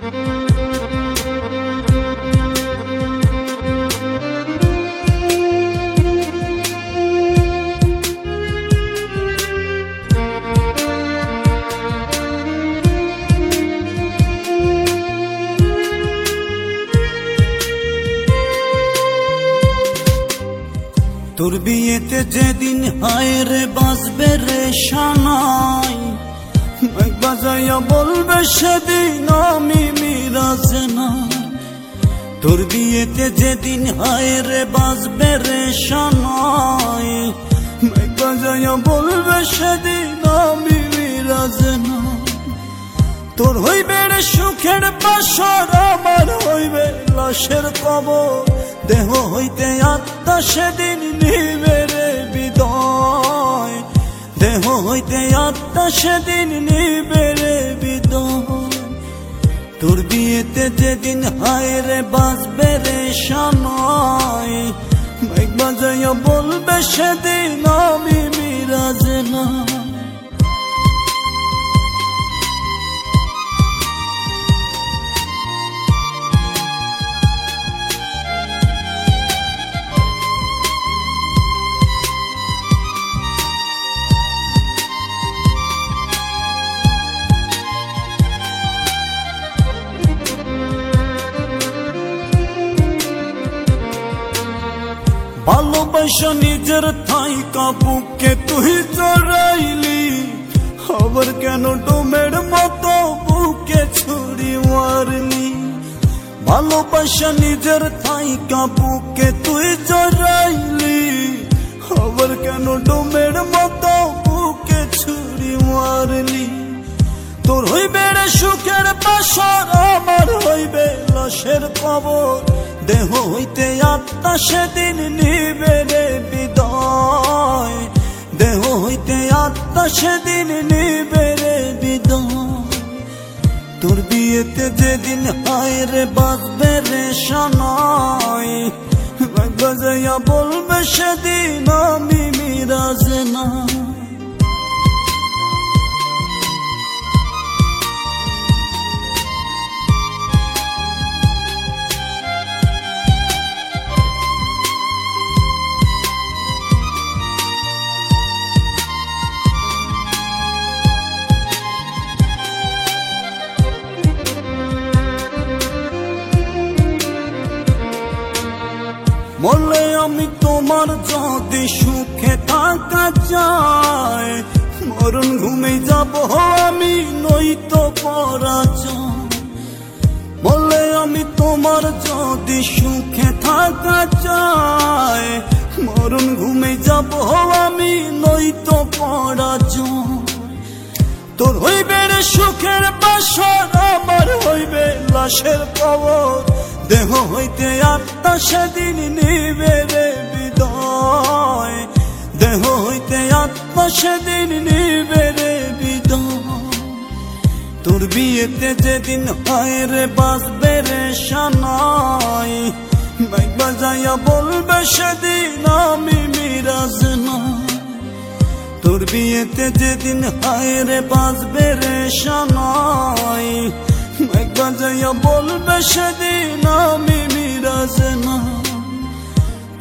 তোর বিয়েতে যেদিন হায় রে বাজবে রে শানাই, মাইক বাজাইয়া বলবে সেদিন আমি মিরাজে নাই। তোর বিয়েতে যেদিন হায় রে বাজবে রে শানাই, মাইক বাজাইয়া বলবে সেদিন আমি মিরাজে নাই। তোর হইবে রে সুখের বাসর, আমার হইবে লাশের কবর। দেহ হইতে আত্মা সেদিন নিবে রে বিদায়, দেহ হইতে আত্মা সেদিন নিবে রে বিদায়। তোর বিয়েতে যেদিন হায় রে বাজবে রে শানাই, মাইক বাজাইয়া বলবে সেদিন আমি মিরাজে নাই। ভালোবাসা নিজের থাইকা বুকে তুই চড়াইলি, খবর কেন ডোমের মতো বুকে ছুরি মারলি। ভালোবাসা নিজের থাইকা বুকে তুই চড়াইলি, খবর কেন ডোমের মতো বুকে ছুরি মারলি। তোর হইবে রে সুখের বাসর, আমার হইবে লাশের কবর। দেহ হইতে আত্মা সেদিন নিবে রে বিদায়, দেহ হইতে আত্মা সেদিন নিবে রে বিদায়। তোর বিয়েতে যেদিন হায় রে বাজবে রে শানাই, মাইক বাজাইয়া বলবে সেদিন আমি মিরাজে নাই। বলে আমি তোমার যদি সুখে থাকা চাই, মরণ ঘুমে যাব আমি নয়তো পরাজয়। বলে আমি তোমার যদি সুখে থাকা চাই, মরণ ঘুমে যাব আমি নয়তো পরাজয়। তোর হইবে রে সুখের বাসর, আমার হইবে লাশের কবর। দেহ হইতে আত্মা সেদিন নিবে রে বিদায়, দেহ হইতে আত্মা সেদিন নিবে রে বিদায়। তোর বিয়েতে যেদিন হায় রে বাজবে রে শানাই, মাইক বাজাইয়া বলবে সেদিন আমি মিরাজে নাই। তোর বিয়েতে যেদিন হায় রে বাজবে রে শানাই, মাইক বাজাইয়া বলবে সেদিন আমি মিরাজে নাই।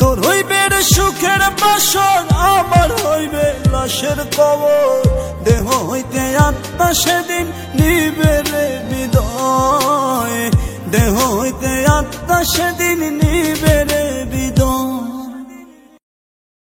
তোর হইবে রে সুখের বাসর, আমার হইবে লাশের কবর। দেহ হইতে আত্মা সেদিন নিবে রে বিদায়, দেহ হইতে আত্মা সেদিন নিবে রে বিদায়।